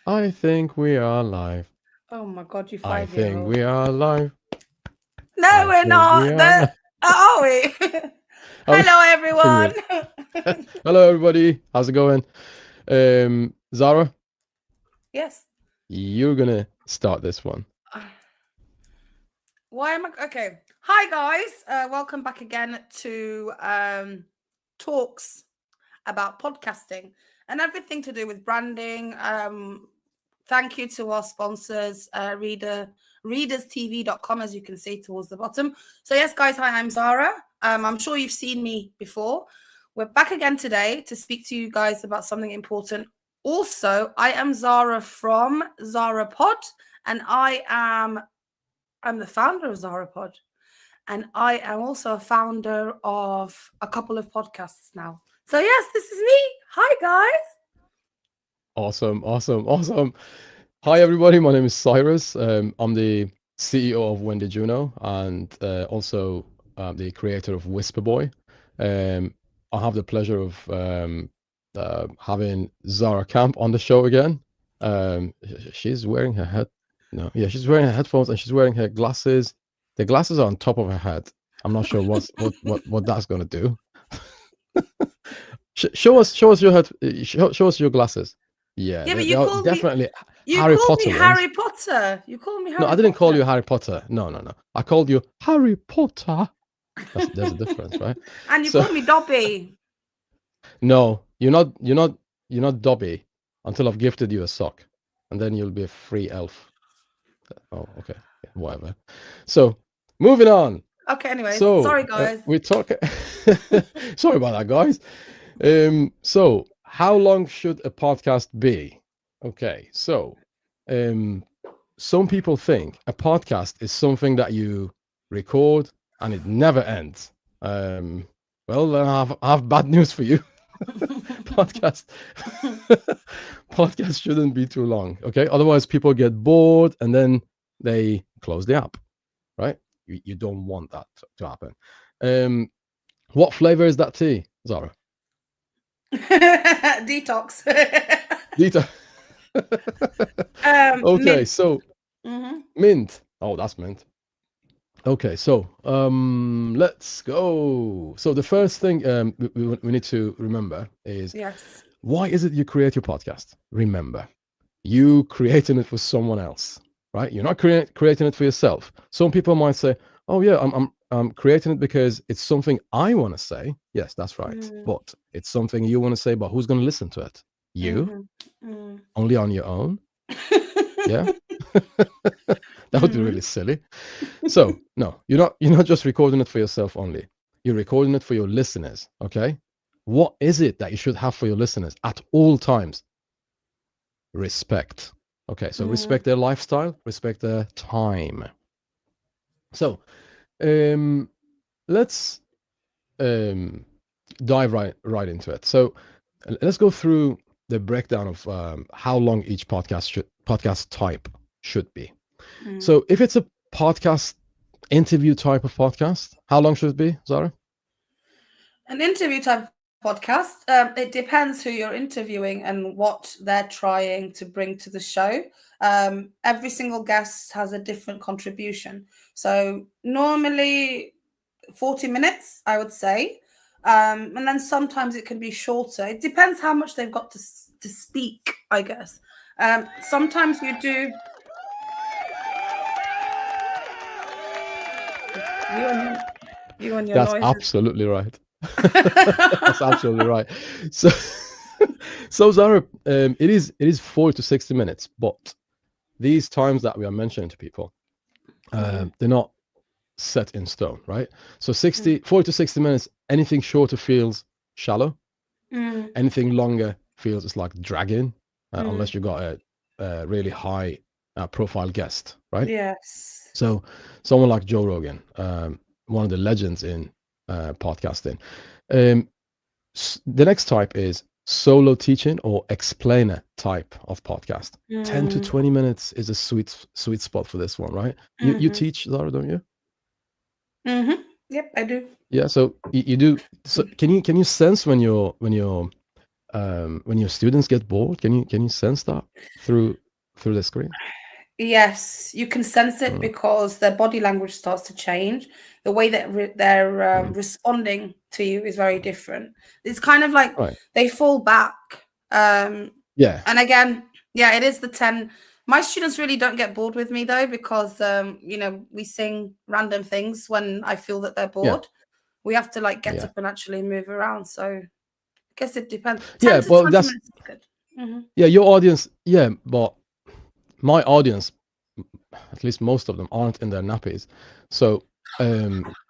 I think we are live. Oh my God, you I think 5-year-old. we are live. No, I we're think we not. are live. Are we? I Hello, think everyone. we. Hello, everybody. How's it going? Zara, Yes. you're gonna start this one. Why am I okay? Hi, guys. Welcome back again to talks about podcasting and everything to do with branding. Thank you to our sponsors, readerstv.com, as you can see towards the bottom. So yes, guys, hi, I'm Zara. I'm sure you've seen me before. We're back again today to speak to you guys about something important. Also, I am Zara from Zara Pod, and I'm the founder of Zara Pod, and I am also a founder of a couple of podcasts now. So yes, this is me. Hi, guys. Awesome, awesome, awesome. Hi, everybody. My name is Cyrus. I'm the CEO of Wendy Juno and also the creator of Whisper Boy. I have the pleasure of having Zara Camp on the show again. She's wearing her head. No, yeah, she's wearing her headphones and she's wearing her glasses. The glasses are on top of her head. I'm not sure what that's gonna do. Show us your head. Show us your glasses. Yeah, Yeah, but they you are called me. definitely You Harry called me Potter ones. Harry Potter. You called me No, I Harry didn't call Potter. you Harry Potter. No, no, no. I called you Harry Potter. There's a difference, right? And you So called me Dobby. no, you're not Dobby until I've gifted you a sock, and then you'll be a free elf. Oh, okay, yeah, whatever. So moving on. Okay, anyways. So Sorry, guys. we talk. Sorry about that, guys. So how long should a podcast be? Okay, so um, some people think a podcast is something that you record and it never ends. Well, then I have bad news for you. Podcast podcast shouldn't be too long. Okay, otherwise people get bored and then they close the app. Right? You don't want that to happen. Um, what flavor is that tea, Zara? Detox. Dita. Okay, Mint. so Hmm. mint. Oh, that's mint. Okay, so let's go. So the first thing we need to remember is Yes. why is it you create your podcast? Remember, you creating it for someone else, right? You're not creating it for yourself. Some people might say, "Oh yeah, I'm creating it because it's something I want to say." Yes, that's right. Mm, But it's something you want to say, but who's going to listen to it? You, hmm. Mm. only on your own. Yeah, that would be Hmm. really silly. So no, you're not just recording it for yourself only. You're recording it for your listeners. Okay. What is it that you should have for your listeners at all times? Respect. Okay, so respect Mm. their lifestyle, respect their time. So um, let's um, dive right into it. So let's go through the breakdown of how long each podcast type should be. Mm. So if it's a podcast interview type of podcast, how long should it be, Zara? An interview type podcast. It depends who you're interviewing and what they're trying to bring to the show. Every single guest has a different contribution. So normally 40 minutes, I would say. And then sometimes it can be shorter. It depends how much they've got to speak, I guess. Sometimes you do. You and your, you and your That's noises. absolutely right. That's absolutely right. So, so Zara, it is 40 to 60 minutes, but these times that we are mentioning to people, Mm, they're not set in stone, right? So mm, 40 to 60 minutes, anything shorter feels shallow. mm, Anything longer feels it's like dragging, mm. unless you got a really high profile guest, right? Yes. So someone like Joe Rogan, one of the legends in podcasting. Um, the next type is solo teaching or explainer type of podcast. 10 to Mm, 20 minutes is a sweet spot for this one, right? You mm-hmm, teach, Zara, don't you? mm-hmm. Yep, I do. Yeah, so you do. So can you sense when you're when your students get bored? Can you sense that through the screen? Yes, you can sense it Mm, because their body language starts to change. The way that they're mm. responding to you is very different. It's kind of like Right. they fall back. Um, Yeah. and again, yeah, it is the 10. My students really don't get bored with me though, because we sing random things when I feel that they're Yeah. bored. We have to like get Yeah. up and actually move around. So I guess it depends. 10 Yeah. to Well, 20 that's minutes is good. Hmm. yeah. Your audience. Yeah, but my audience, at least most of them, aren't in their nappies. So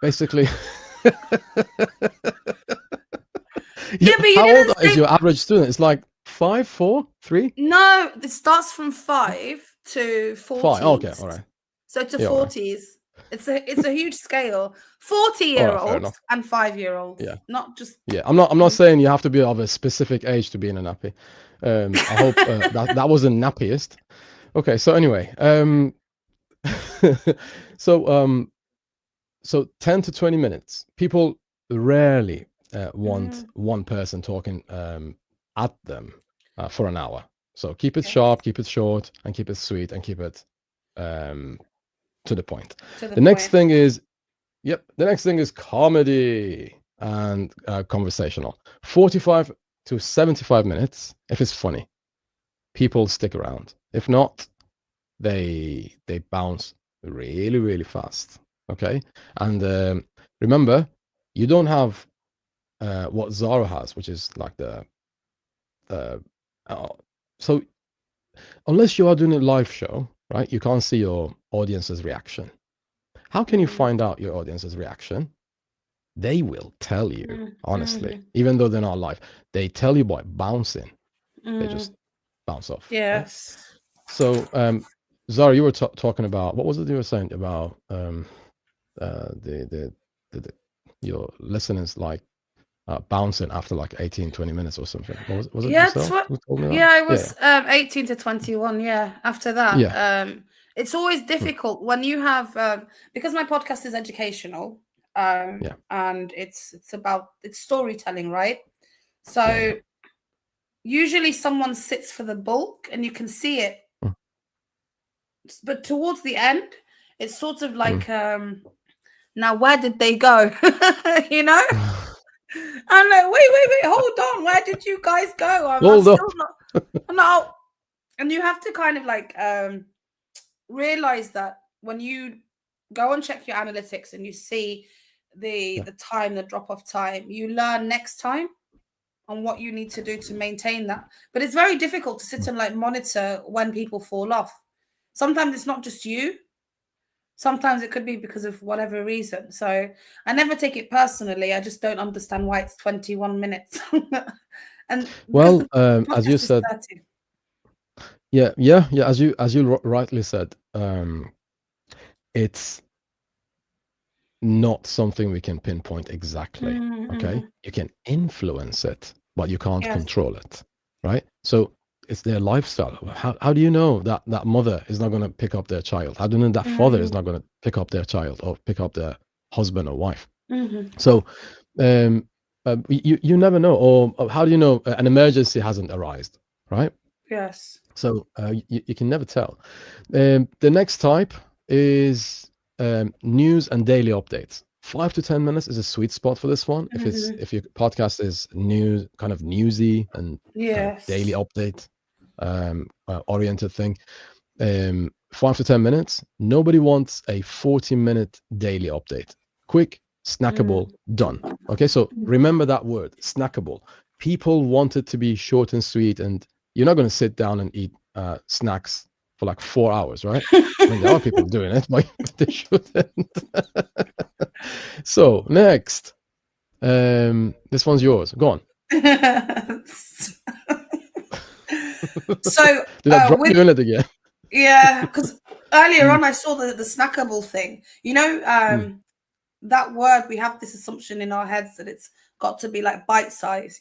basically, Yeah, but you how old didn't is say. your average student? It's like 5, 4, 3, No, it starts from 5 to 5. Oh, okay. 40s. All right. So to Yeah. All right. 40s. It's a huge scale. 40 All year right. Fair olds enough. and 5 year olds, Yeah. not just. Yeah. I'm not saying you have to be of a specific age to be in a nappy. I hope that wasn't nappiest. Okay. So anyway, so so 10 to 20 minutes. People rarely want Mm, one person talking at them for an hour. So keep it yes, sharp, keep it short, and keep it sweet, and keep it um, to the point. to the The next point. thing is, the next thing is comedy and conversational. 45 to 75 minutes. If it's funny, people stick around. If not, they bounce really, really fast. Okay, and remember, you don't have what Zara has, which is like the uh, uh, so unless you are doing a live show, right? You can't see your audience's reaction. How can you Mm, find out your audience's reaction? They will tell you, mm, honestly, mhm, even though they're not live. They tell you by bouncing. They just mm, bounce off, right? yes. So, Zara, you were talking about what was it you were saying about the your listeners like bouncing after like 18, 20 minutes or something. Was it Yeah, that's yourself what. who told me that? Yeah, it Yeah, was 18 to 21. Yeah, after that, yeah, it's always mm, difficult when you have because my podcast is educational, yeah, and it's storytelling, right? yeah, yeah. So usually someone sits for the bulk, and you can see it, Mm, but towards the end, it's sort of mm. like now where did they go? you know, I'm like, wait, hold on, where did you guys go? I'm Hold still up. not. I'm not. And you have to kind of like realize that when you go and check your analytics and you see Yeah. the time, the drop off time, you learn next time on what you need to do to maintain that. But it's very difficult to sit Mm. and like monitor when people fall off. Sometimes it's not just you. Sometimes it could be because of whatever reason. So I never take it personally. I just don't understand why it's 21 minutes. And because Well, the as you podcast is said, 30. yeah, as you rightly said, it's not something we can pinpoint exactly. Okay, Mm-hmm. you can influence it, but you can't Yes. control it, right? So it's their lifestyle. How do you know that that mother is not going to pick up their child? How do you know that father is Mm-hmm. not going to pick up their child or pick up their husband or wife? Mm-hmm. So um, you never know. Or how do you know an emergency hasn't arisen, right? Yes. So you can never tell. The next type is news and daily updates. 5 to 10 minutes is a sweet spot for this one. Mm-hmm. If your podcast is news, kind of newsy and daily Yes. update oriented thing, 5 to 10 minutes. Nobody wants a 40-minute daily update. Quick, snackable, done. Okay, so remember that word, snackable. People want it to be short and sweet, and you're not going to sit down and eat snacks for like 4 hours, right? I mean, there are people doing it, but they shouldn't. So next, this one's yours. Go on. So Did I drop with you in it again? yeah, because earlier Mm, on I saw the snackable thing. mm. That word, we have this assumption in our heads that it's got to be like bite size.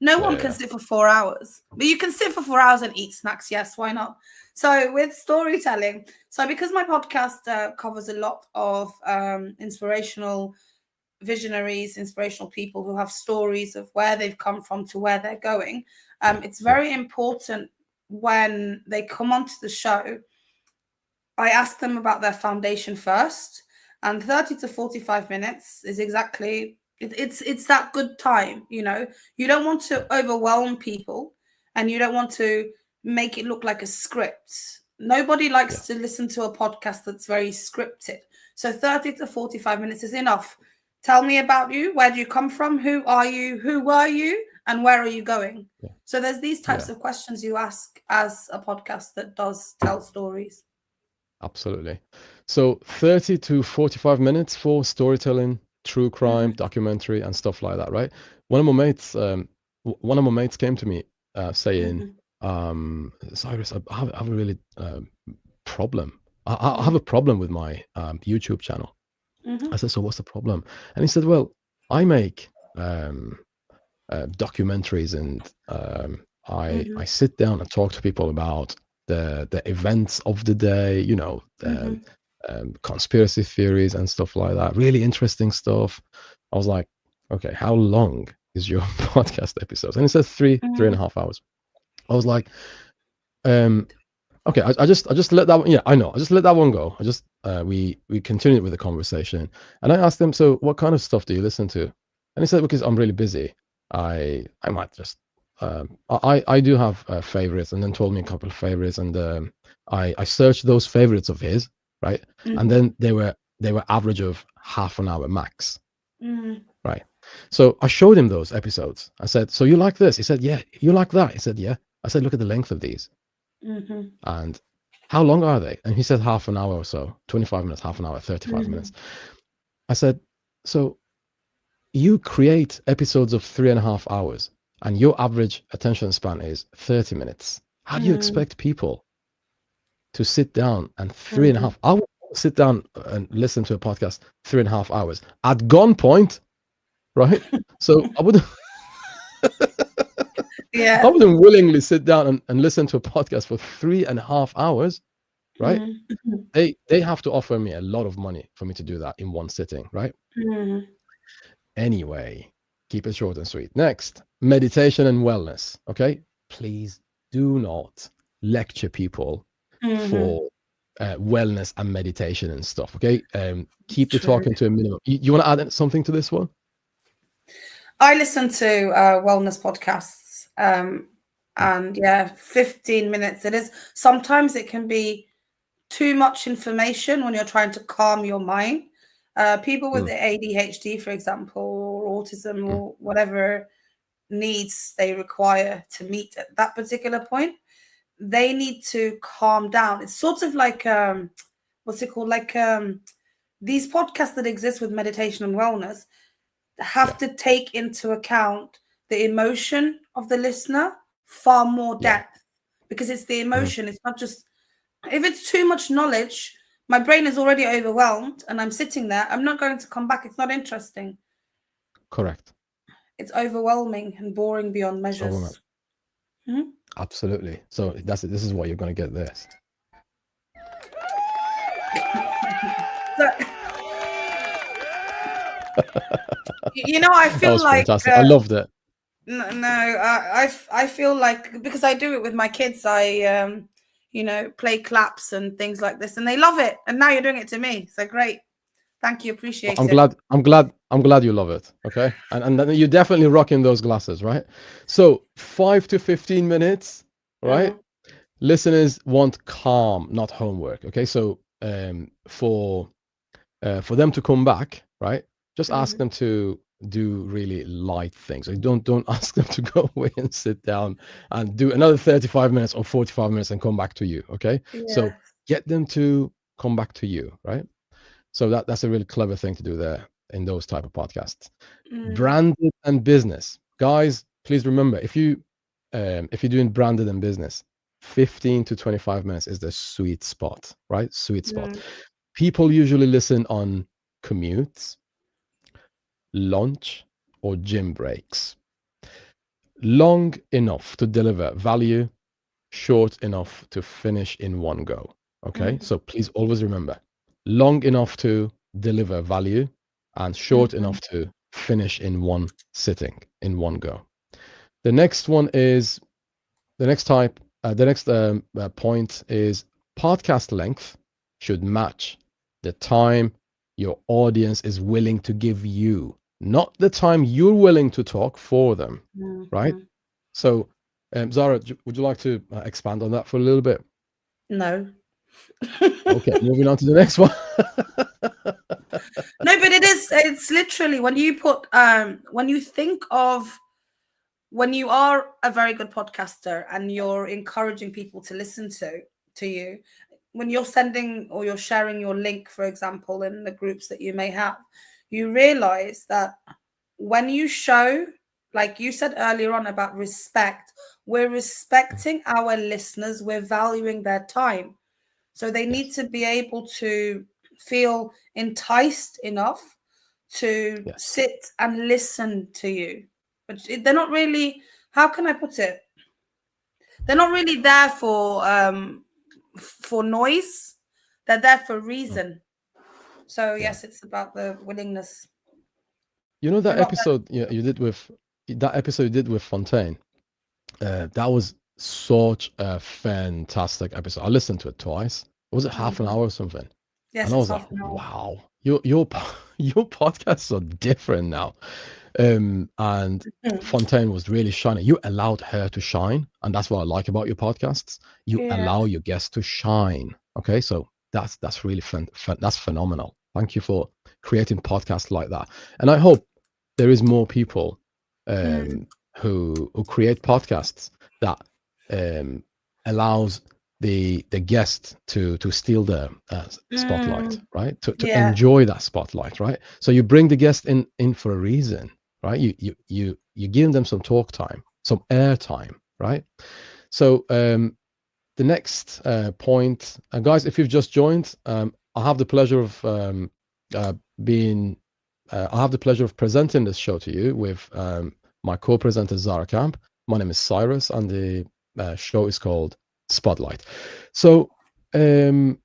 No one Yeah, can yeah. sit for 4 hours, but you can sit for 4 hours and eat snacks. Yes, why not? So with storytelling, so because my podcast covers a lot of inspirational visionaries, inspirational people who have stories of where they've come from to where they're going. It's Yeah. very important when they come onto the show, I ask them about their foundation first, and 30 to 45 minutes is exactly it's that good time, you know. You don't want to overwhelm people, and you don't want to make it look like a script. Nobody likes to listen to a podcast that's very scripted. So 30 to 45 minutes is enough. Tell me about you. Where do you come from? Who are you? Who were you? And where are you going? Yeah. So there's these types Yeah. of questions you ask as a podcast that does tell stories. Absolutely. So 30 to 45 minutes for storytelling, true crime, documentary, and stuff like that, right? One of my mates came to me saying, Cyrus, I have a really problem. I have a problem with my YouTube channel. I said, so what's the problem? And he said, well, I make documentaries, and I sit down and talk to people about the events of the day, you know, conspiracy theories and stuff like that. Really interesting stuff. I was like, okay, how long is your podcast episodes? And it says three and a half hours. I was like, okay, I just let that one. Yeah, I know. I just let that one go. I just we continued with the conversation, and I asked him, so what kind of stuff do you listen to? And he said, because I'm really busy, I might just I do have favorites, and then told me a couple of favorites, and I searched those favorites of his, right, and then they were average of half an hour max, right. So I showed him those episodes. I said, so you like this? He said, yeah. You like that? He said, yeah. I said, look at the length of these. And how long are they? And he said half an hour or so, 25 minutes, half an hour, 35 minutes. I said, so you create episodes of 3.5 hours, and your average attention span is 30 minutes. How do you expect people to sit down and 3.5? I would sit down and listen to a podcast 3.5 hours at gunpoint, right? So I wouldn't. Yeah. I wouldn't willingly sit down and listen to a podcast for 3.5 hours, right? They have to offer me a lot of money for me to do that in one sitting, right? Anyway, keep it short and sweet. Next, meditation and wellness. Okay, please do not lecture people for wellness and meditation and stuff. Okay, keep the talking to a minimum. You want to add something to this one? I listen to wellness podcasts, and yeah, 15 minutes. It is sometimes it can be too much information when you're trying to calm your mind. People with ADHD, for example, or autism, or whatever needs they require to meet at that particular point, they need to calm down. It's sort of like what's it called? Like these podcasts that exist with meditation and wellness have to take into account the emotion of the listener far more depth, because it's the emotion. It's not just, if it's too much knowledge, my brain is already overwhelmed and I'm sitting there, I'm not going to come back. It's not interesting. Correct. It's overwhelming and boring beyond measures. Absolutely. So that's it. This is what you're going to get this. You know, I feel like fantastic. I loved it. No, I feel like, because I do it with my kids, I you know, play claps and things like this, and they love it. And now you're doing it to me, so great. Thank you, appreciate it. I'm glad you love it. Okay, and then you're definitely rocking those glasses, right? So 5 to 15 minutes, right? Listeners want calm, not homework. Okay, so for them to come back, right? Just ask them to do really light things. Like don't ask them to go away and sit down and do another 35 minutes or 45 minutes and come back to you. Okay, so get them to come back to you, right? So that's a really clever thing to do there in those type of podcasts. Branded and business, guys, please remember, if you're doing branded and business, 15 to 25 minutes is the sweet spot, right? Sweet spot. People usually listen on commutes, lunch, or gym breaks. Long enough to deliver value, short enough to finish in one go. Okay, so please always remember, long enough to deliver value and short enough to finish in one sitting, in one go. The next one is the next type. The next point is podcast length should match the time your audience is willing to give you, not the time you're willing to talk for them, right? So, Zara, would you like to expand on that for a little bit? No. Okay, moving on to the next one. No, but it's literally when you put when you think of when you are a very good podcaster and you're encouraging people to listen to you, when you're sending or you're sharing your link, for example, in the groups that you may have, you realize that when you show, like you said earlier on about respect, we're respecting our listeners, we're valuing their time. So they need to be able to feel enticed enough to sit and listen to you. But they're not really, how can I put it? They're not really there for noise. They're there for reason. So yes, it's about the willingness. You know that episode you did with Fontaine? That was such a fantastic episode. I listened to it twice. Was it half an hour or something? Yes, and I was half like, an hour. wow, your podcasts are different now. And Fontaine was really shining. You allowed her to shine, and that's what I like about your podcasts. You allow your guests to shine. Okay, so that's really that's phenomenal. Thank you for creating podcasts like that, and I hope there is more people who create podcasts that allows the guest to steal the spotlight, right? To enjoy that spotlight, right? So you bring the guest in for a reason, right? You give them some talk time, some air time, right? So the next point, guys, if you've just joined, I have the pleasure of I have the pleasure of presenting this show to you with my co-presenter Zara Camp. My name is Cyrus, and the show is called Spotlight. So the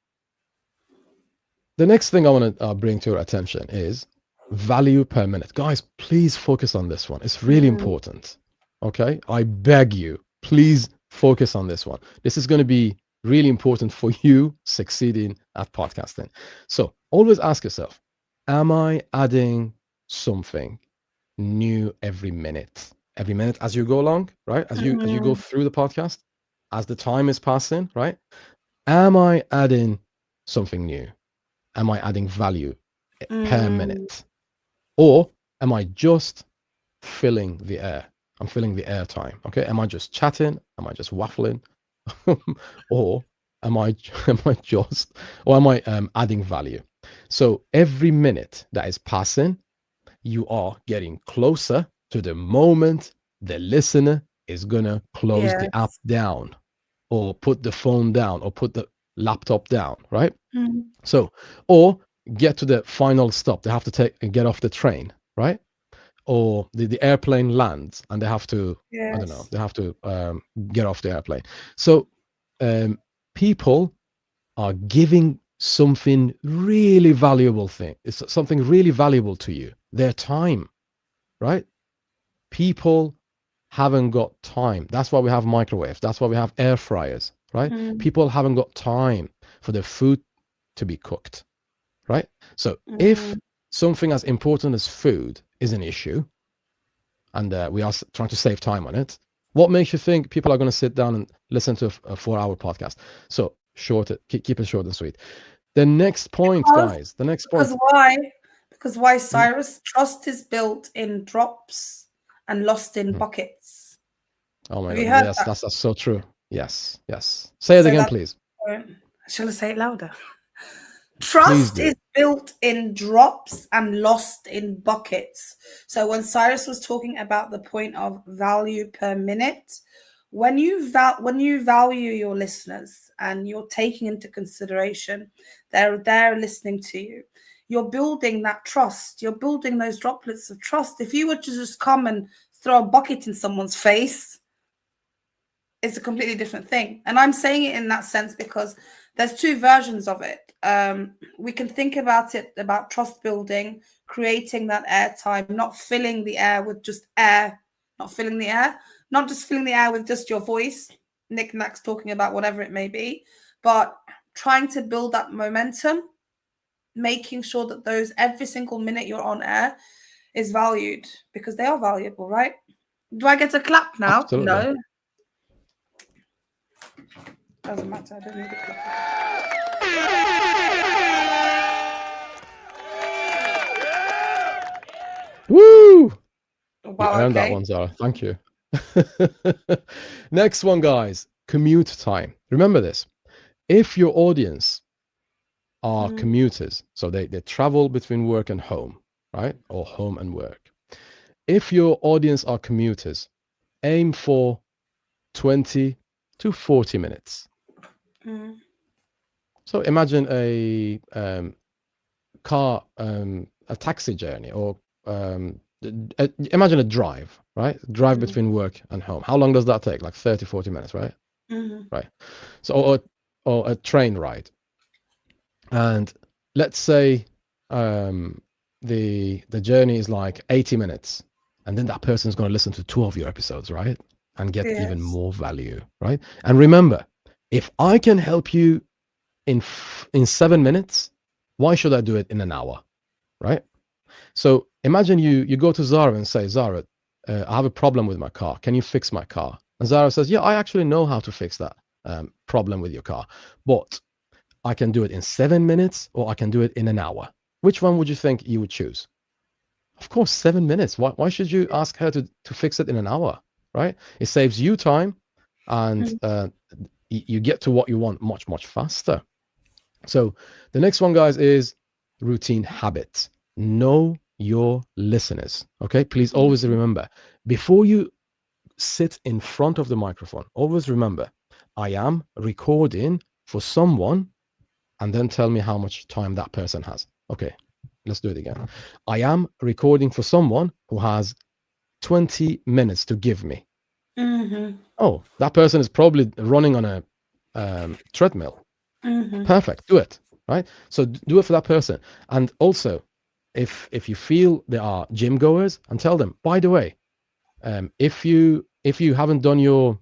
next thing I want to bring to your attention is value per minute. Guys, please focus on this one. It's really important. Okay, I beg you, please focus on this one. This is going to be really important for you succeeding at podcasting. So always ask yourself, am I adding something new every minute? Every minute as you go along, right? As you go through the podcast, as the time is passing, right? Am I adding something new? Am I adding value per minute? Or am I just filling the air? I'm filling the air time. Okay. Am I just chatting? Am I just waffling? or am I adding value? So every minute that is passing, you are getting closer to the moment the listener is gonna close the app down, or put the phone down, or put the laptop down, right? So, or get to the final stop. They have to get off the train, right? Or the airplane lands and they have to, I don't know, they have to get off the airplane. So people are giving something really valuable thing. It's something really valuable to you, their time, right? People haven't got time. That's why we have microwaves. That's why we have air fryers, right? People haven't got time for their food to be cooked, right? So if something as important as food is an issue, and we are trying to save time on it, what makes you think people are going to sit down and listen to a 4-hour podcast? So keep it short and sweet. The next point, guys. The next point. Because why, Cyrus? Trust is built in drops and lost in buckets. Oh my God! Yes, that's so true. Yes. Say it again, please. Shall I say it louder? Trust is built in drops and lost in buckets. So when Cyrus was talking about the point of value per minute, when you value your listeners and you're taking into consideration they're listening to you, you're building that trust. You're building those droplets of trust. If you were to just come and throw a bucket in someone's face, it's a completely different thing. And I'm saying it in that sense because there's two versions of it. We can think about it about trust building, creating that air time, not filling the air with just air, not filling the air, not just filling the air with just your voice, knickknacks talking about whatever it may be, but trying to build that momentum, making sure that those every single minute you're on air is valued, because they are valuable, right? Do I get a clap now? Absolutely. No. Doesn't matter. I don't need a clap. Woo! You Wow, earned that okay. one, Zara. Thank you. Next one, guys. Commute time. Remember this. If your audience are commuters, so they travel between work and home, right? Or home and work. If your audience are commuters, aim for 20 to 40 minutes. So imagine a car, a taxi journey, or imagine a drive, right? Drive between work and home. How long does that take? Like 30, 40 minutes, right? Right. So, or a train ride. And let's say the journey is like 80 minutes, and then that person's going to listen to 2 of your episodes, right? And get even more value, right? And remember, if I can help you in 7 minutes, why should I do it in an hour, right? So imagine you go to Zara and say, Zara, I have a problem with my car. Can you fix my car? And Zara says, yeah, I actually know how to fix that problem with your car, but I can do it in 7 minutes, or I can do it in an hour. Which one would you think you would choose? Of course, 7 minutes. Why should you ask her to fix it in an hour, right? It saves you time, and you get to what you want much, much faster. So the next one, guys, is routine habits. Know your listeners, okay? Please always remember, before you sit in front of the microphone, always remember, I am recording for someone, and then tell me how much time that person has. Okay, let's do it again. I am recording for someone who has 20 minutes to give me. Oh, that person is probably running on a treadmill. Perfect, do it, right? So do it for that person. And also, if you feel they are gym goers, and tell them, by the way, if you haven't done your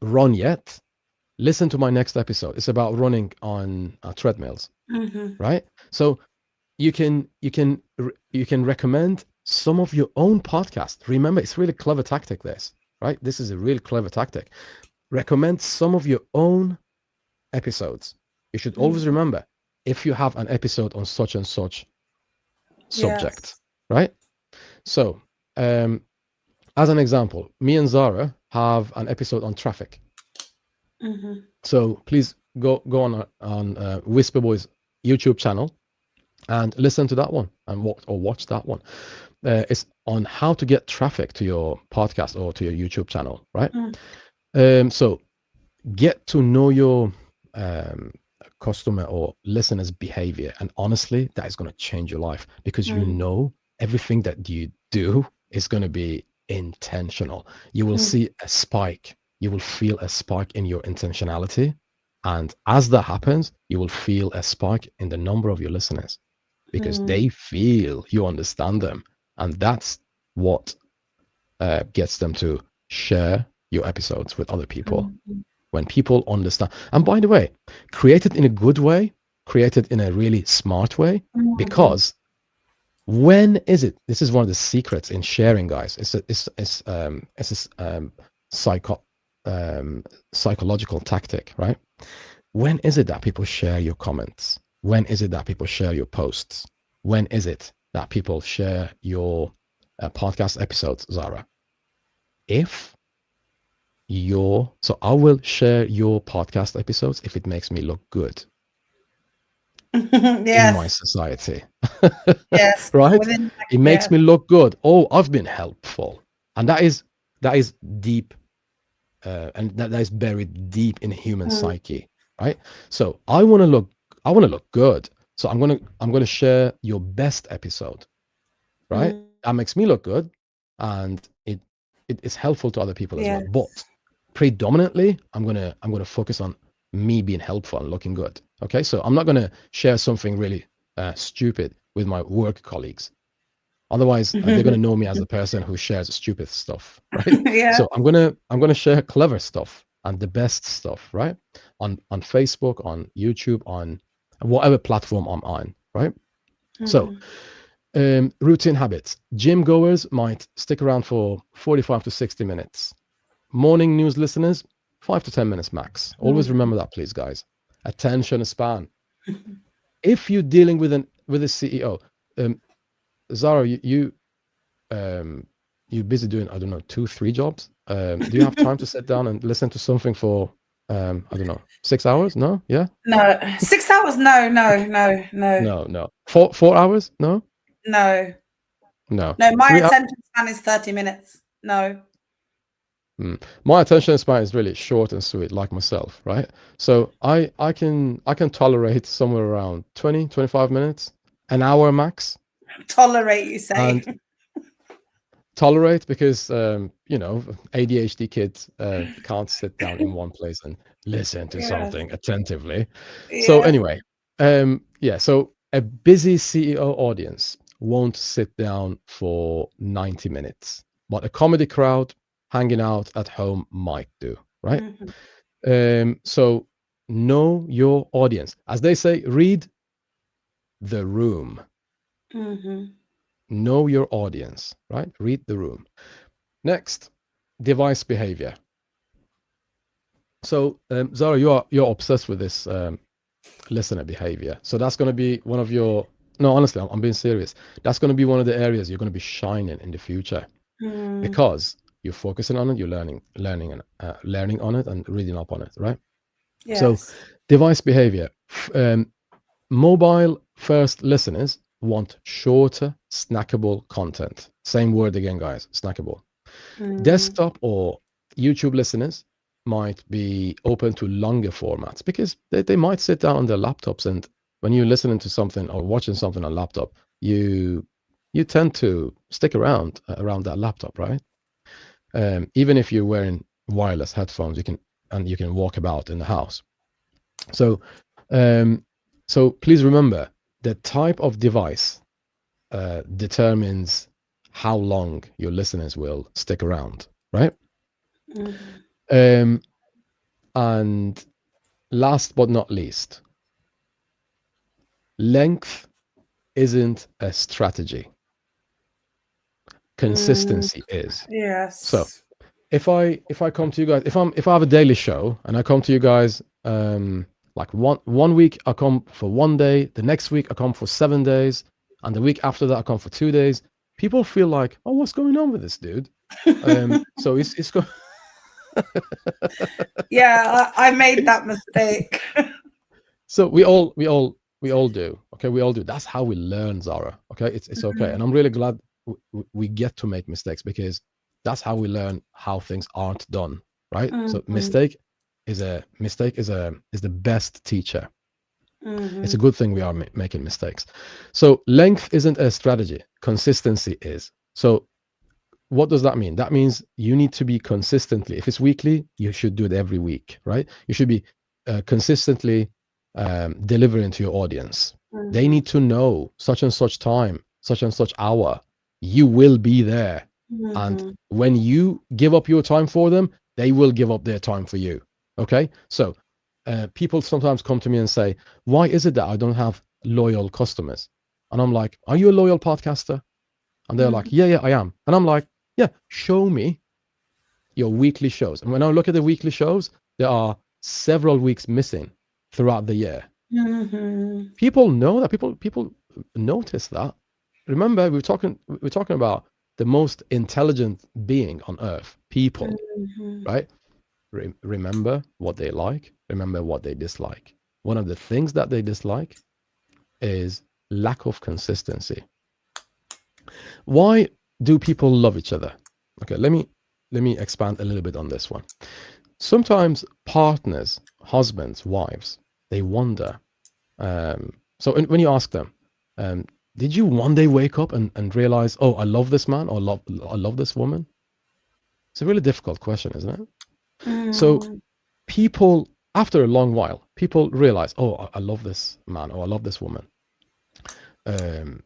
run yet, listen to my next episode. It's about running on treadmills, right? So you can recommend some of your own podcast. Remember, it's really clever tactic, this, right? This is a really clever tactic. Recommend some of your own episodes. You should always remember, if you have an episode on such and such subject, right? So as an example, me and Zara have an episode on traffic. So please go on Whisper Boys YouTube channel and listen to that one, and watch that one. It's on how to get traffic to your podcast or to your YouTube channel, right? So get to know your customer or listener's behavior, and honestly, that is going to change your life, because you know everything that you do is going to be intentional. You will see a spike. You will feel a spike in your intentionality, and as that happens, you will feel a spike in the number of your listeners, because they feel you understand them, and that's what gets them to share your episodes with other people. When people understand, and by the way, create it in a good way, create it in a really smart way, because when is it? This is one of the secrets in sharing, guys. It's a psychological tactic, right? When is it that people share your comments? When is it that people share your posts? When is it that people share your podcast episodes, Zara? So I will share your podcast episodes if it makes me look good in my society. Right? It makes me look good. Oh, I've been helpful. And that is deep, and that is buried deep in human psyche, right? So I want to look good. So I'm gonna share your best episode, right? That makes me look good, and it is helpful to other people as well. But predominantly, I'm gonna focus on me being helpful and looking good. Okay, so I'm not gonna share something really stupid with my work colleagues. Otherwise, they're gonna know me as the person who shares stupid stuff, right? Yeah. So I'm gonna share clever stuff and the best stuff, right? On Facebook, on YouTube, on whatever platform I'm on, right? So routine habits. Gym goers might stick around for 45 to 60 minutes. Morning news listeners, 5 to 10 minutes max. Always remember that, please, guys. Attention span. If you're dealing with a CEO, Zara, you're busy doing, I don't know, 2, 3 jobs. Do you have time to sit down and listen to something for I don't know, 6 hours? No, yeah, No, 6 hours. No, no, no, no, no. 4 hours? No, no, no. no. My 3 hours. attention span is 30 minutes. No. My attention span is really short and sweet, like myself, right? So I can tolerate somewhere around 20, 25 minutes, an hour max, Tolerate, you say. and tolerate because ADHD kids can't sit down in one place and listen to Yes. something attentively. So Yes. anyway, yeah, so a busy CEO audience won't sit down for 90 minutes, but a comedy crowd hanging out at home might do, right? So know your audience. As they say, read the room. Know your audience, right? Read the room. Next, device behavior. So, Zara, you're obsessed with this listener behavior. So that's going to be one of your. No, honestly, I'm being serious. That's going to be one of the areas you're going to be shining in the future because you're focusing on it, you're learning on it, and reading up on it, right? So, Yes. device behavior. Mobile first listeners want shorter, snackable content. Same word again, guys. Snackable. Desktop or YouTube listeners might be open to longer formats because they might sit down on their laptops, and when you're listening to something or watching something on laptop, you tend to stick around that laptop, right? Even if you're wearing wireless headphones, you can walk about in the house. So so please remember the type of device determines how long your listeners will stick around, right? And last but not least, length isn't a strategy. Consistency is. So Yes. if I come to you guys, if I have a daily show and I come to you guys, like one week I come for 1 day, the next week I come for 7 days, and the week after that I come for 2 days, people feel like, oh, what's going on with this dude? So it's go. Yeah, I made that mistake. So we all do. Okay, we all do. That's how we learn, Zara. Okay, it's okay, and I'm really glad we get to make mistakes because that's how we learn how things aren't done. Right. So is the best teacher. It's a good thing we are making mistakes. So length isn't a strategy. Consistency is. So what does that mean? That means you need to be consistently. If it's weekly, you should do it every week, right? You should be consistently delivering to your audience. They need to know such and such time, such and such hour, you will be there. And when you give up your time for them, they will give up their time for you. Okay? So people sometimes come to me and say, why is it that I don't have loyal customers? And I'm like, are you a loyal podcaster? And they're like, yeah, I am. And I'm like, yeah, show me your weekly shows. And when I look at the weekly shows, there are several weeks missing throughout the year. People know that. People notice that. Remember, we're talking about the most intelligent being on earth, people, right? Remember what they like. Remember what they dislike. One of the things that they dislike is lack of consistency. Why do people love each other? Okay, let me expand a little bit on this one. Sometimes partners, husbands, wives, they wonder. So when you ask them, did you one day wake up and realize, oh, I love this man or I love this woman? It's a really difficult question, isn't it? So people, after a long while, people realize, oh, I love this man or I love this woman. um,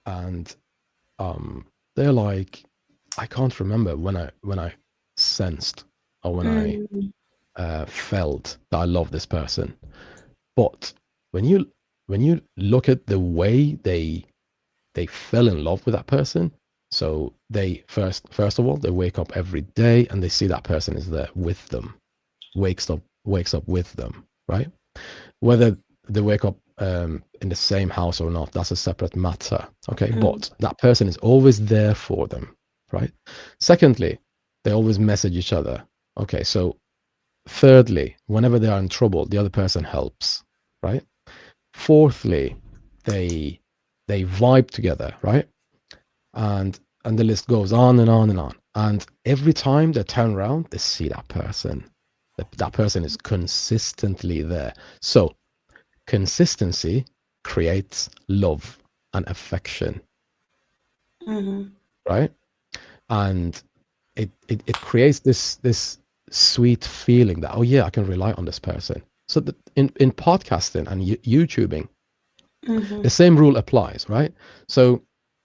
and they're like, I can't remember when I sensed or when I Mm, felt that I love this person. But when you look at the way they fell in love with that person, so they first of all they wake up every day and they see that person is there with them, wakes up with them, right? Whether they wake up in the same house or not, that's a separate matter. Okay, mm, but that person is always there for them, right? Secondly, they always message each other. Okay, so thirdly, whenever they are in trouble, the other person helps, right? Fourthly, they they vibe together, right? And the list goes on and on and on. And every time they turn around, they see that person. That person is consistently there. So consistency creates love and affection, mhm, right? And it creates this sweet feeling that, oh yeah, I can rely on this person. So that in podcasting and YouTubing, mhm, the same rule applies, right? So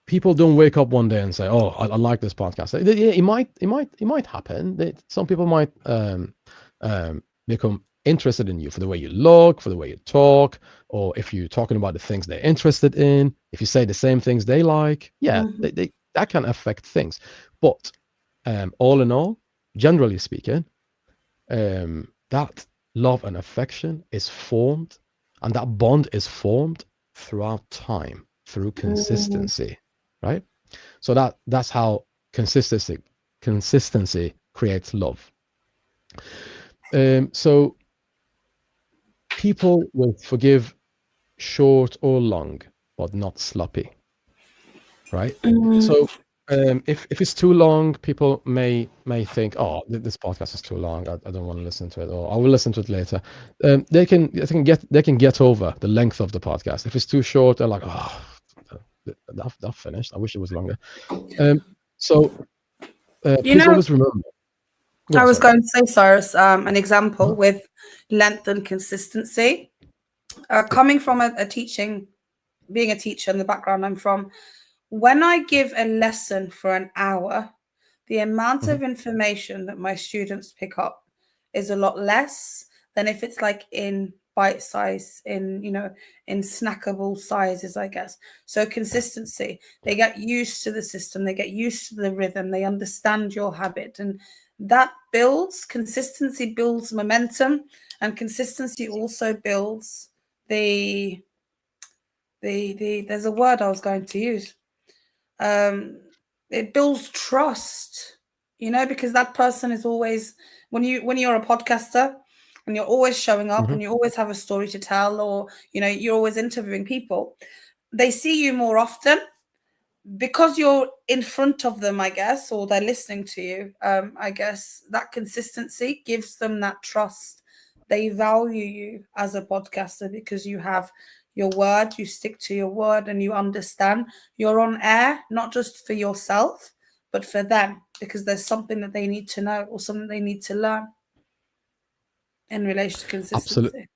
people don't wake up one day and say, "Oh, I like this podcast." It might happen. Some people might become interested in you for the way you look, for the way you talk, or if you're talking about the things they're interested in. If you say the same things they like, yeah, mhm, that can affect things. But all in all, generally speaking, that love and affection is formed, and that bond is formed throughout time through mm, consistency, right? So that's how consistency creates love. So people will forgive short or long, but not sloppy, right? mm, So if it's too long, people may think, oh, this podcast is too long. I don't want to listen to it, or I will listen to it later. They can get over the length of the podcast. If it's too short, they're like, oh, that finished. I wish it was longer. So You please know, always remember. Go I on, was sorry. going to say, Cyrus, an example Uh-huh. with length and consistency. Yeah. Coming from a teaching, being a teacher in the background I'm from, when I give a lesson for an hour, the amount Mhm. of information that my students pick up is a lot less than if it's like in bite size, in snackable sizes, I guess. So consistency, they get used to the system, they get used to the rhythm, they understand your habit, and that builds consistency, builds momentum, and consistency also builds the there's a word I was going to use. Um, it builds trust, because that person is always, when you're a podcaster and you're always showing up Mhm. and you always have a story to tell, or you're always interviewing people, they see you more often because you're in front of them, I guess, or they're listening to you. I guess that consistency gives them that trust. They value you as a podcaster because you have your word, you stick to your word, and you understand you're on air, not just for yourself, but for them, because there's something that they need to know or something they need to learn in relation to Absolutely. consistency.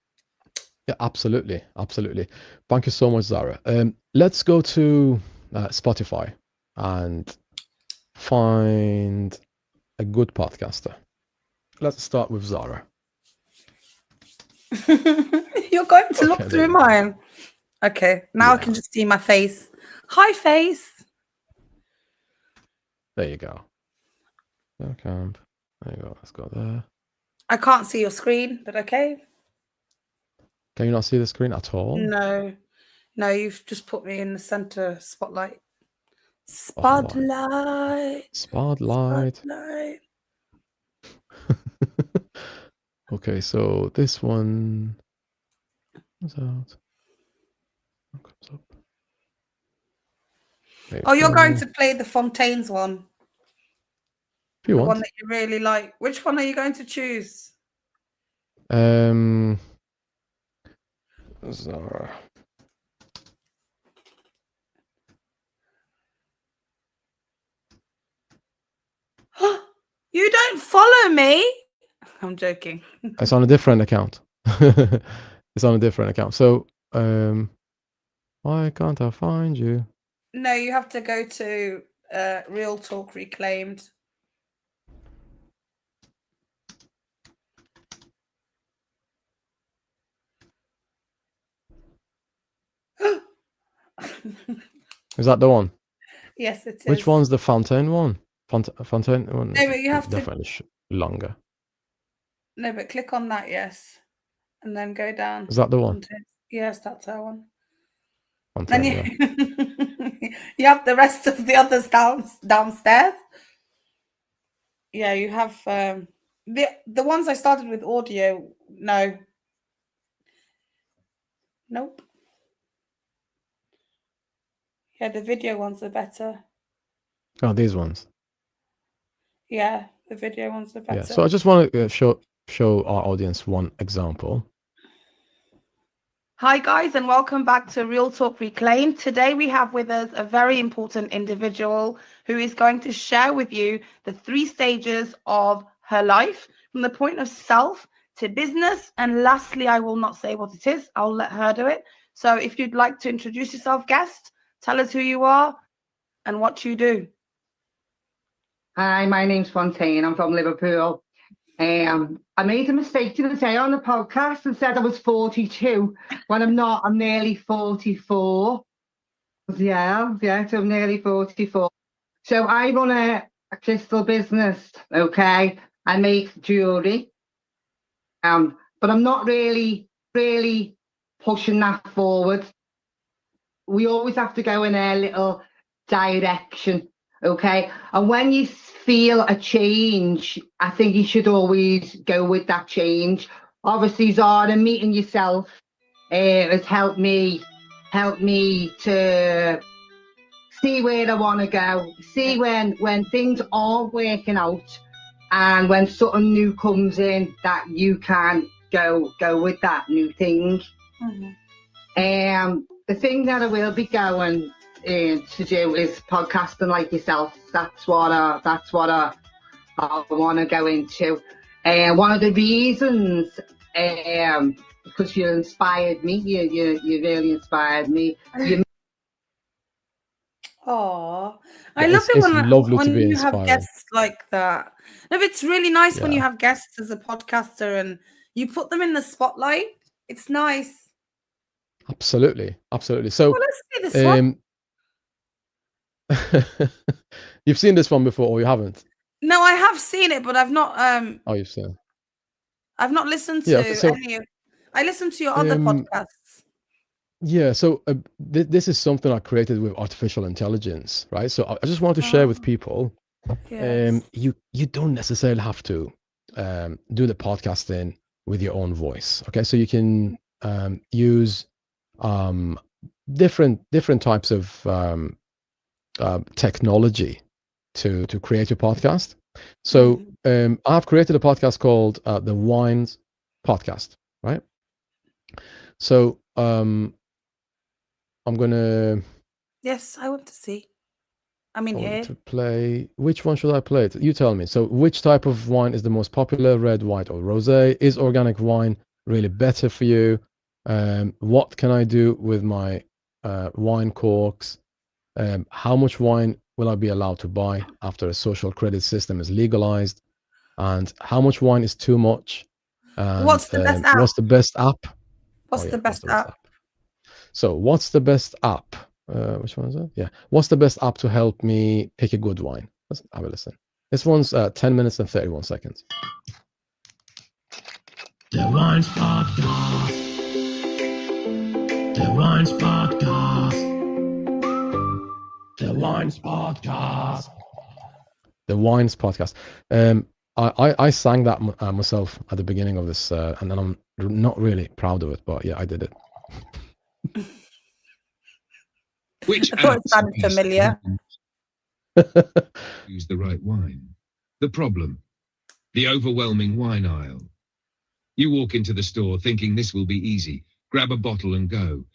Yeah, absolutely. Absolutely. Thank you so much, Zara. Let's go to Spotify and find a good podcaster. Let's start with Zara. You're going to Okay, look there through you go. mine. Okay, now I Yeah, can just see my face. Hi, face. there you go. Okay, there you go. Let's go there. I can't see your screen, but okay. Can you not see the screen at all? No, no, you've just put me in the center spotlight. Spotlight. Spotlight, Spotlight. spotlight. Okay, so this one comes out. Comes up. There you Oh, you're going go. to play the Fontaines one, If you the one want. that you really like. Which one are you going to choose? Um, Zara. You don't follow me. I'm joking. It's on a different account. It's on a different account. So, Why can't I find you? No, you have to go to Real Talk Reclaimed. Is that the one? Yes, it is. Which one's the Fontaine one? Fontaine one No, is but you have definitely longer. No, but click on that, yes. And then go down. Is that the one? Content. Yes, that's that one. Fontaine, Then yeah. you have the rest of the others downstairs. Yeah, you have the ones I started with audio. No. Nope. Yeah, the video ones are better. Oh, these ones. Yeah, the video ones are better. Yeah. So I just want to show our audience one example. Hi guys, and welcome back to Real Talk Reclaimed. Today we have with us a very important individual who is going to share with you the 3 stages of her life, from the point of self to business, and lastly, I will not say what it is. I'll let her do it. So if you'd like to introduce yourself, guest, tell us who you are and what you do. Hi, my name's Fontaine. I'm from Liverpool. I made a mistake the other day on the podcast and said I was 42 when I'm not. I'm nearly 44. Yeah, so I'm nearly 44. So I run a crystal business, okay? I make jewellery. But I'm not really pushing that forward. We always have to go in a little direction, okay? And when you feel a change, I think you should always go with that change. Obviously, Zara, meeting yourself has helped me to see where I want to go, see when things aren't working out, and when something new comes in, that you can go with that new thing. The thing that I will be going to do is podcasting like yourself. That's what I want to go into. And one of the reasons, because you inspired me, you really inspired me. Oh, I love it when you have guests like that. No, it's really nice when you have guests as a podcaster and you put them in the spotlight. It's nice. Absolutely. So well, let's see this one. You've seen this one before, or you haven't? No, I have seen it, but I've not. Oh, you've seen it. I've not listened to any of. I listened to your other podcasts. Yeah, so this is something I created with artificial intelligence, right? So I just wanted to share with people. Yes. You don't necessarily have to do the podcasting with your own voice. Okay, so you can use different types of technology to create your podcast. So I've created a podcast called the Wines Podcast, right? So I'm gonna. Yes, I want to see. I mean, here. To play. Which one should I play? You tell me. So, which type of wine is the most popular? Red, white, or rosé? Is organic wine really better for you? What can I do with my wine corks? How much wine will I be allowed to buy after a social credit system is legalized? And how much wine is too much? And what's the best app? What's the best app? What's the best app? So, what's the best app? Which one is it? Yeah. What's the best app to help me pick a good wine? Let's have a listen. This one's 10 minutes and 31 seconds. The Wines Podcast. The Wines Podcast. The Wines Podcast. The Wines Podcast. I sang that myself at the beginning of this, and then I'm not really proud of it, but yeah, I did it. Which I thought it sounded familiar. Use the right wine. The problem, the overwhelming wine aisle. You walk into the store thinking this will be easy, grab a bottle and go.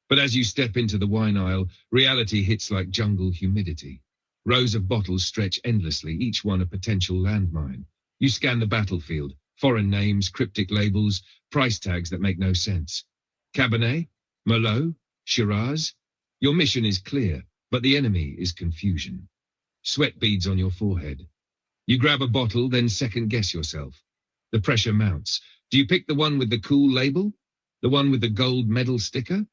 But as you step into the wine aisle, reality hits like jungle humidity. Rows of bottles stretch endlessly, each one a potential landmine. You scan the battlefield, foreign names, cryptic labels, price tags that make no sense. Cabernet? Merlot? Shiraz? Your mission is clear, but the enemy is confusion. Sweat beads on your forehead. You grab a bottle, then second-guess yourself. The pressure mounts. Do you pick the one with the cool label? The one with the gold medal sticker?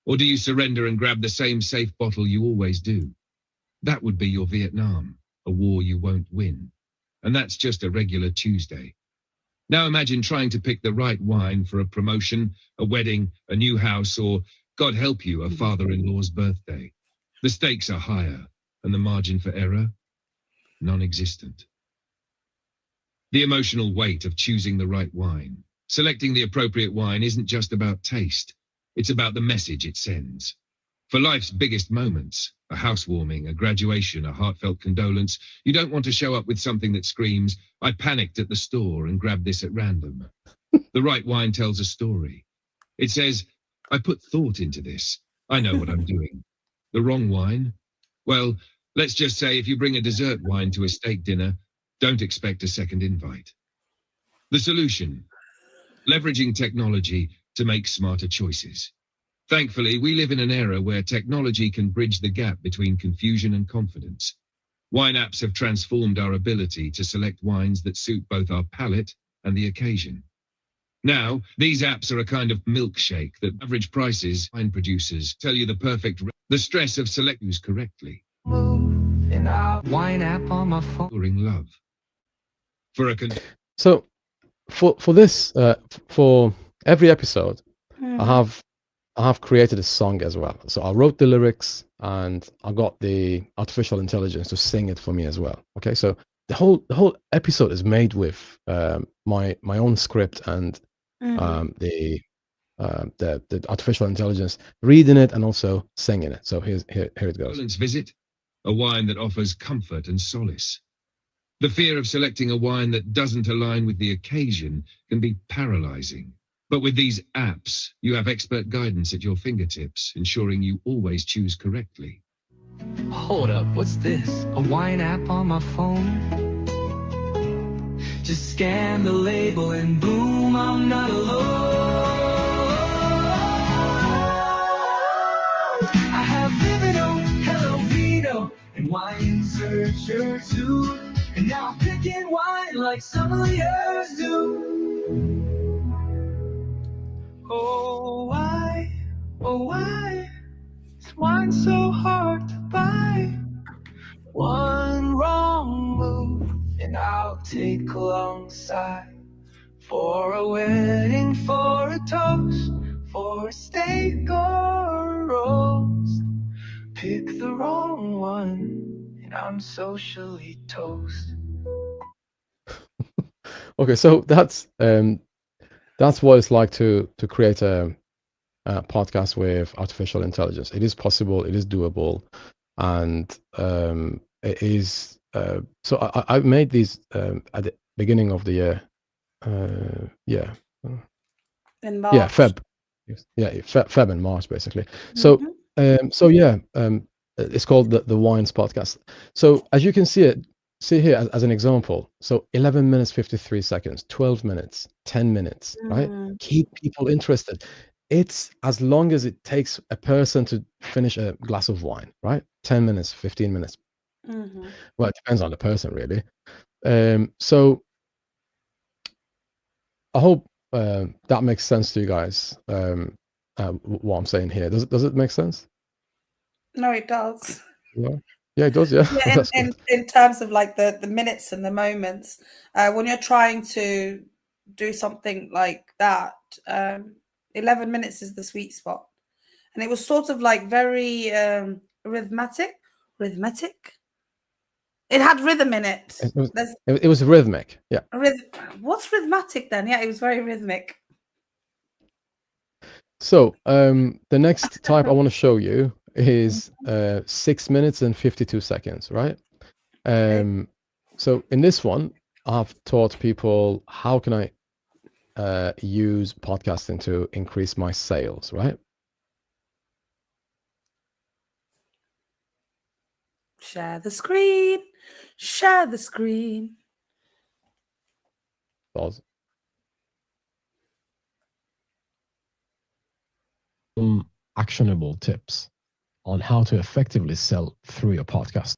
Or do you surrender and grab the same safe bottle you always do? That would be your Vietnam, a war you won't win. And that's just a regular Tuesday. Now imagine trying to pick the right wine for a promotion, a wedding, a new house, or, God help you, a father-in-law's birthday. The stakes are higher, and the margin for error, non-existent. The emotional weight of choosing the right wine. Selecting the appropriate wine isn't just about taste. It's about the message it sends. For life's biggest moments, a housewarming, a graduation, a heartfelt condolence, you don't want to show up with something that screams, I panicked at the store and grabbed this at random. The right wine tells a story. It says, I put thought into this. I know what I'm doing. The wrong wine? Well, let's just say if you bring a dessert wine to a steak dinner, don't expect a second invite. The solution: leveraging technology to make smarter choices. Thankfully, we live in an era where technology can bridge the gap between confusion and confidence. Wine apps have transformed our ability to select wines that suit both our palate and the occasion. Now, these apps are a kind of milkshake that average prices wine producers tell you the stress of selecting correctly. In our wine app on my phone. Love. For a So for this for every episode, I have created a song as well. So I wrote the lyrics and I got the artificial intelligence to sing it for me as well. Okay, so the whole episode is made with my own script and the artificial intelligence reading it and also singing it. So here it goes. Visit, a wine that offers comfort and solace. The fear of selecting a wine that doesn't align with the occasion can be paralyzing. But with these apps, you have expert guidance at your fingertips, ensuring you always choose correctly. Hold up, what's this? A wine app on my phone? Just scan the label and boom, I'm not alone. I have Vivino, Hello Vino, and Wine Searcher too. And now I'm picking wine like sommeliers do. Oh why is wine so hard to buy? One wrong move and I'll take a long sigh. For a wedding, for a toast, for a steak or a roast. Pick the wrong one and I'm socially toast. Okay, so that's what it's like to create a podcast with artificial intelligence. It is possible, it is doable, and it is. So I made these at the beginning of the year. Yeah. In March. Yeah, Feb. Yeah, Feb and March basically. So it's called the Wines Podcast. So as you can see here as an example. So 11 minutes 53 seconds, 12 minutes, 10 minutes, right? Keep people interested. It's as long as it takes a person to finish a glass of wine, right? 10 minutes, 15 minutes. Well, it depends on the person, really. So I hope that makes sense to you guys. What I'm saying here, does it make sense? No, it does. Yeah, it does. Yeah, Yeah, in terms of like the minutes and the moments, when you're trying to do something like that, 11 minutes is the sweet spot, and it was sort of like very rhythmic. It had rhythm in it. It was rhythmic. Yeah. What's rhythmic then? Yeah, it was very rhythmic. So the next type I want to show you is 6 minutes and 52 seconds, right? So in this one, I've taught people how can I use podcasting to increase my sales, right? Share the screen. Share the screen. Pause. Actionable tips. on how to effectively sell through your podcast.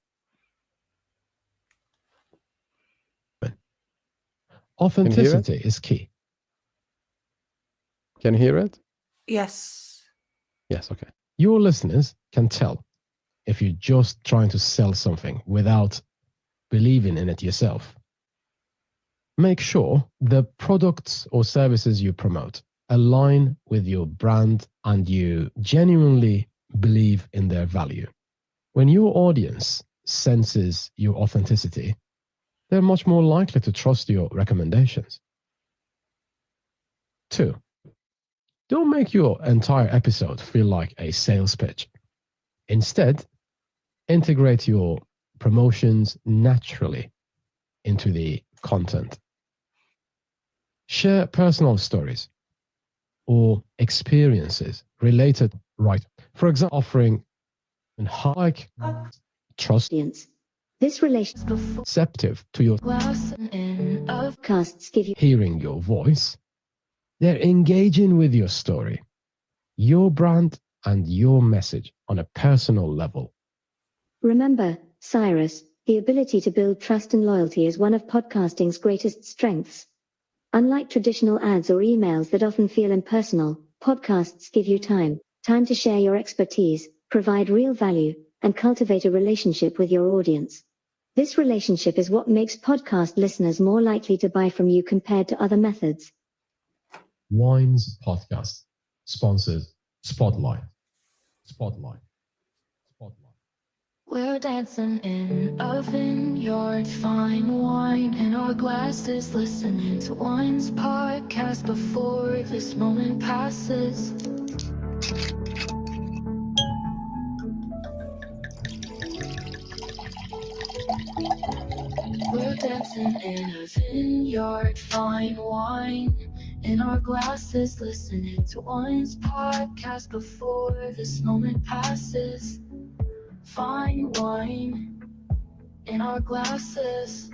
Authenticity is key. Can you hear it? Yes. Yes, okay. Your listeners can tell if you're just trying to sell something without believing in it yourself. Make sure the products or services you promote align with your brand and you genuinely believe in their value. When your audience senses your authenticity, they're much more likely to trust your recommendations. 2, don't make your entire episode feel like a sales pitch. Instead, integrate your promotions naturally into the content. Share personal stories or experiences related, right? For example, offering and high trust This relationship receptive to your podcasts give you hearing your voice. They're engaging with your story, your brand, and your message on a personal level. Remember, Cyrus, the ability to build trust and loyalty is one of podcasting's greatest strengths. Unlike traditional ads or emails that often feel impersonal, podcasts give you time to share your expertise, provide real value, and cultivate a relationship with your audience. This relationship is what makes podcast listeners more likely to buy from you compared to other methods. Wines podcast sponsored Spotlight. We're dancing in a vineyard, fine wine in our glasses, listening to Wine's podcast before this moment passes. We're dancing in a vineyard, fine wine in our glasses, listening to Wine's podcast before this moment passes. Fine wine in our glasses.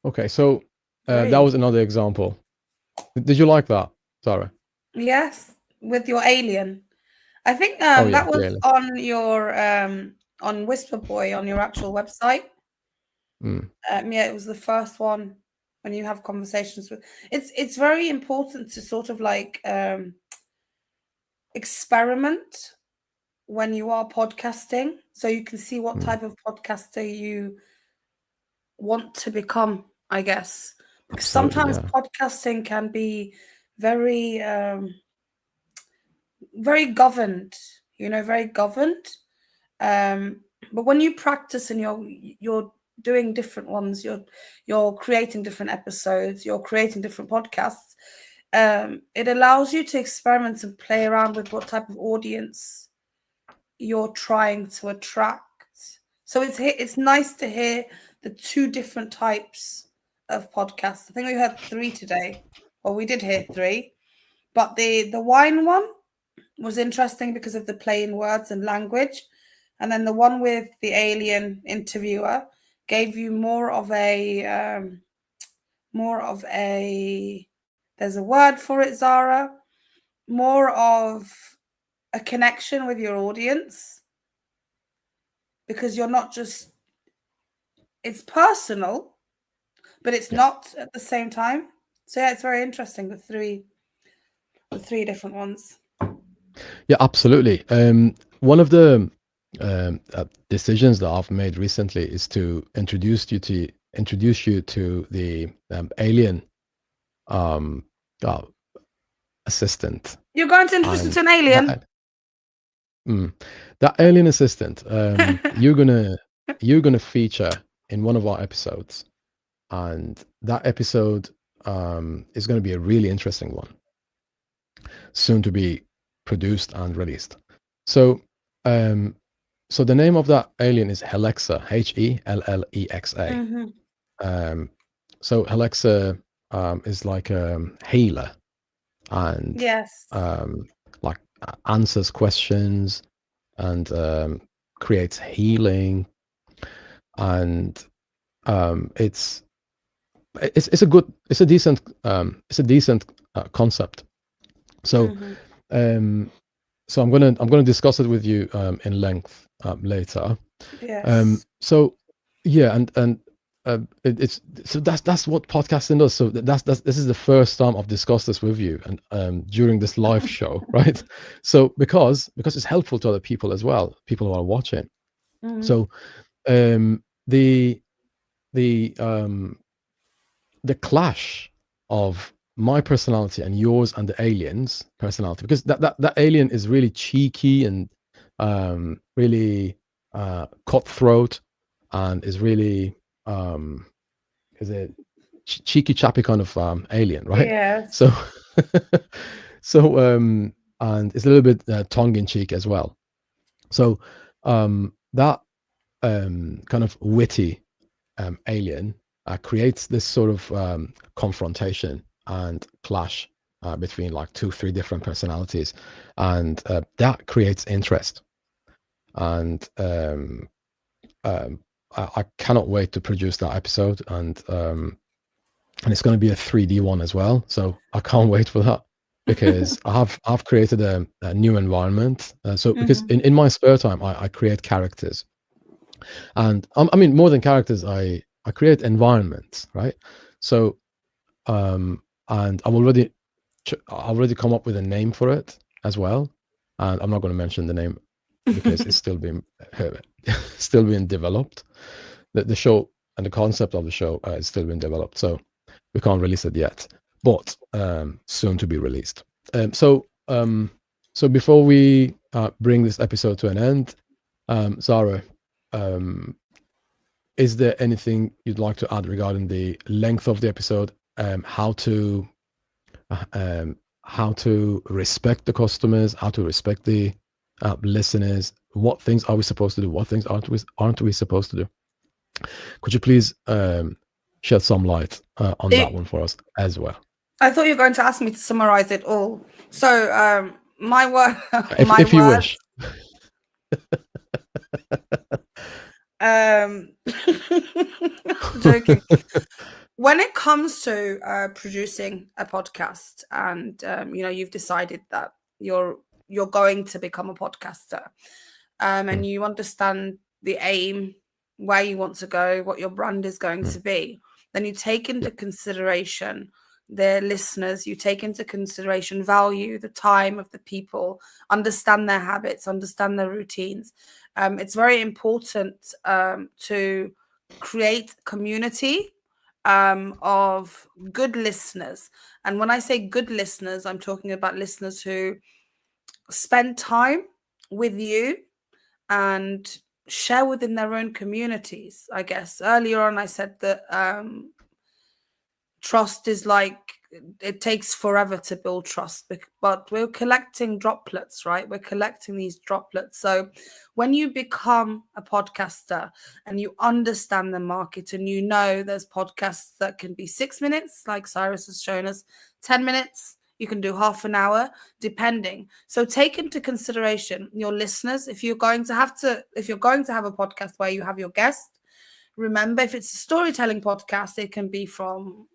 Okay, so that was another example. Did you like that, Sarah? Yes, with your alien. I think Oh, yeah, that was alien. on your on Whisper Boy on your actual website. Yeah, it was the first one when you have conversations with. It's very important to sort of like experiment when you are podcasting, so you can see what type of podcaster you want to become, I guess. Because sometimes podcasting can be very very governed, very governed. But when you practice and you're doing different ones, you're creating different episodes, you're creating different podcasts, it allows you to experiment and play around with what type of audience you're trying to attract. So it's nice to hear the 2 different types of podcasts. I think we heard 3 today. Well, we did hear 3, but the wine one was interesting because of the play in words and language, and then the one with the alien interviewer gave you more of a there's a word for it, Zara, more of a connection with your audience, because you're not just, it's personal, but it's not at the same time. So yeah, it's very interesting, the three different ones. Yeah, absolutely. One of the decisions that I've made recently is to introduce you to the alien assistant. You're going to introduce it to an alien? That alien assistant, you're gonna feature in one of our episodes, and that episode is going to be a really interesting one, soon to be produced and released. So so the name of that alien is Helexa, Hellexa. So Helexa is like a healer, and like answers questions and creates healing, and it's it's a decent concept. So so I'm gonna discuss it with you in length later. Yes. So yeah, and it's so that's what podcasting does. So this is the first time I've discussed this with you, and during this live show, right? So because it's helpful to other people as well, people who are watching. So the clash of my personality and yours and the alien's personality, because that alien is really cheeky and really cutthroat, and is really is a cheeky chappy kind of alien, right? Yes. So so and it's a little bit tongue-in-cheek as well. So that kind of witty alien creates this sort of confrontation and clash between like 2-3 different personalities, and that creates interest. And I cannot wait to produce that episode, and it's going to be a 3D one as well. So I can't wait for that, because I've created a new environment. So because in my spare time I create characters, and I mean more than characters, I create environments, right? So and I've already come up with a name for it as well, and I'm not going to mention the name because it's still being still being developed. The show and the concept of the show is still being developed, so we can't release it yet, but soon to be released. So before we bring this episode to an end, Zara, is there anything you'd like to add regarding the length of the episode, how to respect the customers, how to respect the listeners? What things are we supposed to do? What things aren't we supposed to do? Could you please shed some light on that one for us as well? I thought you were going to ask me to summarize it all. So my word, if you wish. Joking. When it comes to producing a podcast, and you've decided that you're going to become a podcaster, and you understand the aim, where you want to go, what your brand is going to be, then you take into consideration their listeners, you take into consideration value, the time of the people, understand their habits, understand their routines. It's very important to create community of good listeners. And when I say good listeners, I'm talking about listeners who spend time with you and share within their own communities. I guess earlier on I said that trust is like, it takes forever to build trust, but we're collecting droplets, right? We're collecting these droplets. So when you become a podcaster and you understand the market, and you know there's podcasts that can be 6 minutes, like Cyrus has shown us, 10 minutes, you can do half an hour, depending. So take into consideration your listeners. If you're going to have a podcast where you have your guest, remember, if it's a storytelling podcast, it can be from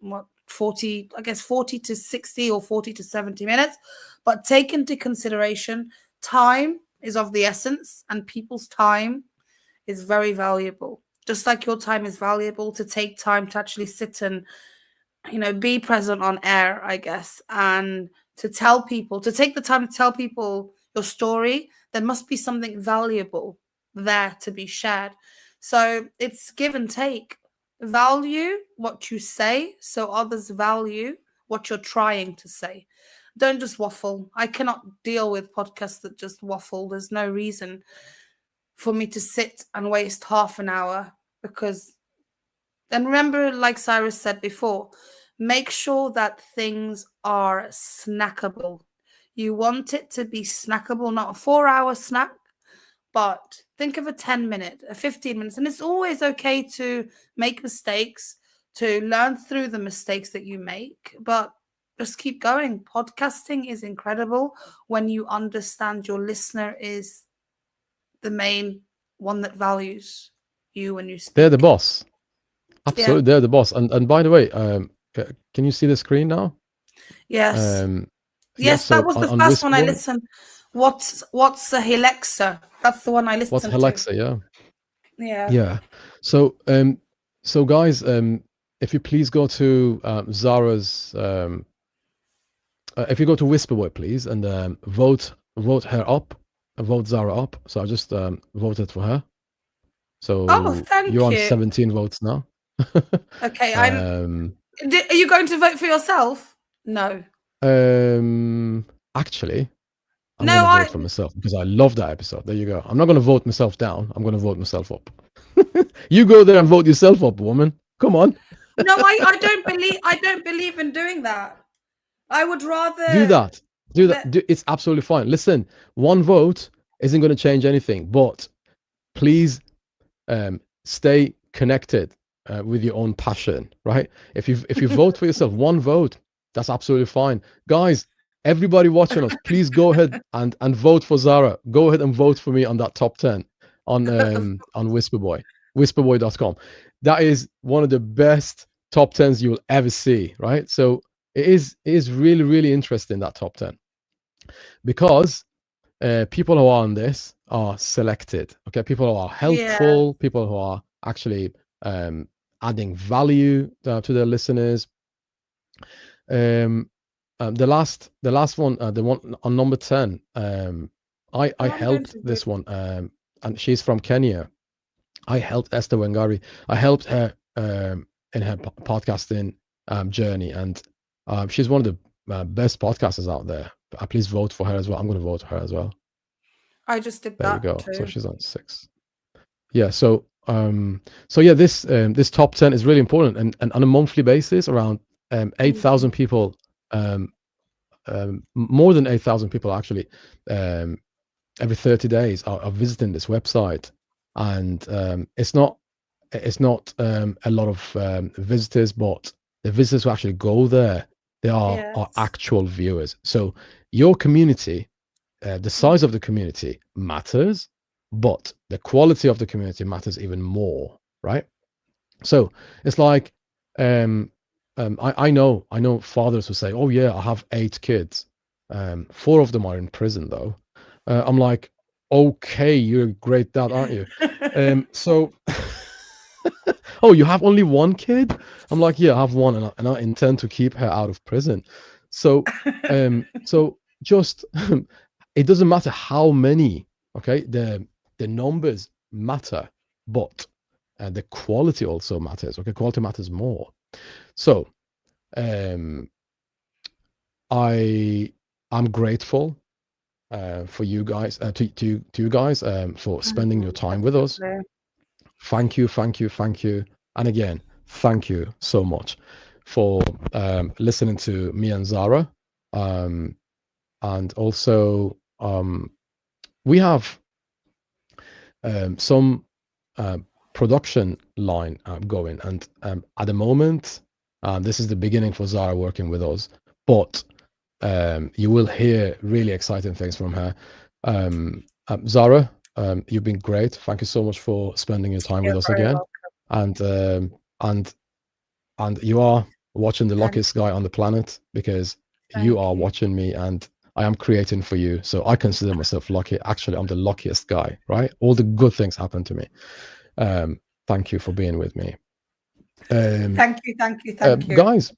40 to 60 or 40 to 70 minutes. But take into consideration, time is of the essence, and people's time is very valuable. Just like your time is valuable, to take time to actually sit and, be present on air, I guess, and to take the time to tell people your story, there must be something valuable there to be shared. So it's give and take. Value what you say so others value what you're trying to say. Don't just waffle. I cannot deal with podcasts that just waffle. There's no reason for me to sit and waste half an hour, because, and remember, like Cyrus said before, make sure that things are snackable. You want it to be snackable, not a 4-hour snack, but think of a 10-minute, a 15 minutes. And it's always okay to make mistakes, to learn through the mistakes that you make, but just keep going. Podcasting is incredible when you understand your listener is the main one that values you when you speak. They're the boss. Absolutely, they're the boss. And by the way, can you see the screen now? Yes. Yeah, Yes, so that was the on first one I Whisperboy, listened. What's a Alexa? That's the one I what's listened to. Alexa? Yeah. Yeah. Yeah. So so guys, if you please go to Zara's if you go to Whisperboy, please, and vote her up, vote Zara up. So I just voted for her. So Oh, thank you're on you. 17 votes now. Okay, are you going to vote for yourself? No. Actually, I'm No, gonna vote for myself because I love that episode. There you go. I'm not gonna vote myself down. I'm gonna vote myself up. You go there and vote yourself up, woman. Come on. No, I don't believe in doing that. I would rather Do that. Do that. let- It's absolutely fine. Listen, one vote isn't going to change anything, but please stay connected with your own passion, right? If you vote for yourself, one vote, that's absolutely fine. Guys, everybody watching us, please go ahead and vote for Zara. Go ahead and vote for me on that top 10 on Whisperboy, whisperboy.com. That is one of the best top 10s you'll ever see, right? So it is really, really interesting, that top 10, because people who are on this are selected. Okay, people who are helpful, people who are actually adding value to their listeners. The last one, the one on number 10, I helped this one, and she's from Kenya. I helped Esther Wengari. I helped her in her podcasting journey, and she's one of the best podcasters out there. Please vote for her as well. I'm going to vote for her as well. I just did There you that go. too. So she's on 6. Yeah. So yeah, this top 10 is really important, and on a monthly basis, around 8,000 people, more than 8,000 people actually, every 30 days are visiting this website, and it's not a lot of visitors, but the visitors who actually go there, they are actual viewers. So your community, the size of the community matters, but the quality of the community matters even more, right? So it's like I know fathers who say, oh yeah, I have 8 kids, 4 of them are in prison though. I'm like, okay, you're a great dad, aren't you? So oh, you have only 1 kid? I'm like, yeah, I have 1, and I intend to keep her out of prison. So so just it doesn't matter how many, okay? The numbers matter, but the quality also matters. Okay, quality matters more. So I'm grateful for you guys, to you guys, for spending your time with us. Thank you, thank you, thank you, and again, thank you so much for listening to me and Zara, and also we have some production line going, and at the moment, this is the beginning for Zara working with us, but you will hear really exciting things from her. Zara, you've been great. Thank you so much for spending your time with us again. And you are watching the luckiest guy on the planet, because you are watching me, and I am creating for you. So I consider myself lucky. Actually, I'm the luckiest guy, right? All the good things happen to me. Thank you for being with me. Thank you. Guys,